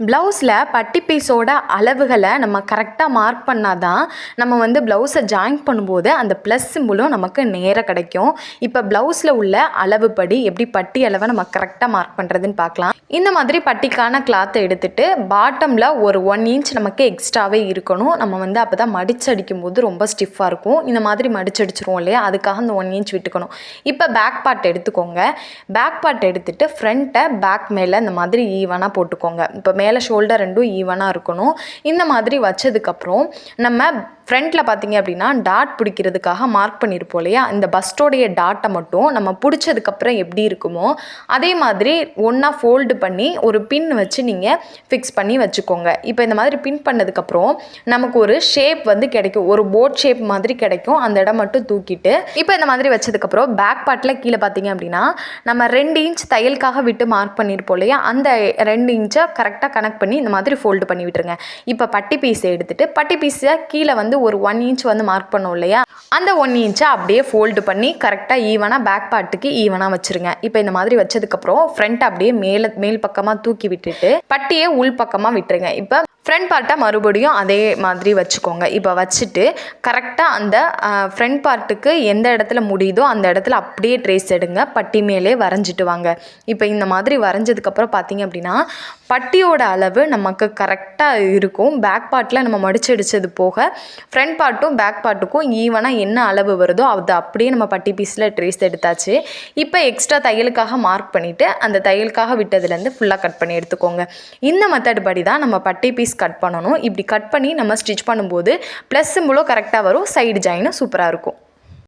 ப்ளவுஸில் பட்டி பீஸோட அளவுகளை நம்ம கரெக்டாக மார்க் பண்ணால் தான் நம்ம வந்து ப்ளவுஸை ஜாயின் பண்ணும்போது அந்த ப்ளஸ் சிம்பிளும் நமக்கு நேராக கிடைக்கும். இப்போ ப்ளவுஸில் உள்ள அளவுப்படி எப்படி பட்டி அளவை நம்ம கரெக்டாக மார்க் பண்ணுறதுன்னு பார்க்கலாம். இந்த மாதிரி பட்டிக்கான கிளாத்தை எடுத்துகிட்டு பாட்டமில் ஒரு 1 இன்ச் நமக்கு எக்ஸ்ட்ராவே இருக்கணும். நம்ம வந்து அப்போ தான் மடிச்சு அடிக்கும்போது ரொம்ப ஸ்டிஃபாக இருக்கும். இந்த மாதிரி மடிச்சு அடிச்சிருவோம் இல்லையா, அதுக்காக அந்த 1 இன்ச் விட்டுக்கணும். இப்போ பேக் பார்ட் எடுத்துக்கோங்க. பேக் பார்ட் எடுத்துகிட்டு ஃப்ரண்ட்டை பேக் மேலே இந்த மாதிரி ஈவனாக போட்டுக்கோங்க. இப்போ மேலே ஷோல்டர் ரெண்டும் ஈவனாக இருக்கணும். இந்த மாதிரி வச்சதுக்கப்புறம் நம்ம ஃப்ரண்ட்டில் பார்த்திங்க அப்படின்னா டாட் பிடிக்கிறதுக்காக மார்க் பண்ணியிருப்போம் இல்லையா, இந்த பஸ்டோடைய டாட்டை மட்டும் நம்ம பிடிச்சதுக்கப்புறம் எப்படி இருக்குமோ அதே மாதிரி ஒன்றா ஃபோல்டு பண்ணி ஒரு பின் வச்சு நீங்கள் ஃபிக்ஸ் பண்ணி வச்சுக்கோங்க. இப்போ இந்த மாதிரி பின் பண்ணதுக்கப்புறம் நமக்கு ஒரு ஷேப் வந்து கிடைக்கும், ஒரு போட் ஷேப் மாதிரி கிடைக்கும். அந்த இடம் மட்டும் தூக்கிட்டு இப்போ இந்த மாதிரி வச்சதுக்கப்புறம் பேக் பார்ட்டில் கீழே பார்த்திங்க அப்படின்னா நம்ம 2 இன்ச் தையலுக்காக விட்டு மார்க் பண்ணியிருப்போம் இல்லையா, அந்த 2 இன்ச்சை கரெக்டாக கனெக்ட் பண்ணி இந்த மாதிரி ஃபோல்டு பண்ணி விட்டுருங்க. இப்போ பட்டி பீஸை எடுத்துகிட்டு பட்டி பீஸை கீழே வந்து ஒரு 1 இன்ச் வந்து மார்க் பண்ணோம் இல்லையா, அந்த 1 இன்ச்சை அப்படியே ஃபோல்டு பண்ணி கரெக்டாக ஈவனாக பேக் பார்ட்டுக்கு ஈவனாக வச்சுருங்க. இப்போ இந்த மாதிரி வச்சதுக்கப்புறம் ஃப்ரண்ட் அப்படியே மேல் பக்கமாக தூக்கி விட்டுட்டு பட்டியை உள் பக்கமாக விட்டுருங்க. இப்போ ஃப்ரண்ட் பார்ட்டை மறுபடியும் அதே மாதிரி வச்சுக்கோங்க. இப்போ வச்சுட்டு கரெக்டாக அந்த ஃப்ரண்ட் பார்ட்டுக்கு எந்த இடத்துல முடியுதோ அந்த இடத்துல அப்படியே ட்ரேஸ் எடுங்க, பட்டி மேலே வரைஞ்சிட்டு வாங்க. இப்போ இந்த மாதிரி வரைஞ்சதுக்கப்புறம் பார்த்திங்க அப்படின்னா பட்டியோட அளவு நமக்கு கரெக்டாக இருக்கும். பேக் பார்ட்டில் நம்ம மடிச்சு அடித்தது போக ஃப்ரண்ட் பார்ட்டும் பேக் பார்ட்டுக்கும் ஈவனாக என்ன அளவு வருதோ அது அப்படியே நம்ம பட்டி பீஸில் ட்ரேஸ் எடுத்தாச்சு. இப்போ எக்ஸ்ட்ரா தையலுக்காக மார்க் பண்ணிவிட்டு அந்த தையலுக்காக விட்டதுலேருந்து ஃபுல்லாக கட் பண்ணி எடுத்துக்கோங்க. இந்த மெத்தட் படி தான் நம்ம பட்டி பீஸ் கட் பண்ணணும். இப்படி கட் பண்ணி நம்ம ஸ்டிச் பண்ணும்போது ப்ளஸ் சிம்பிளும் கரெக்டாக வரும், சைடு ஜாயினும் சூப்பராக இருக்கும்.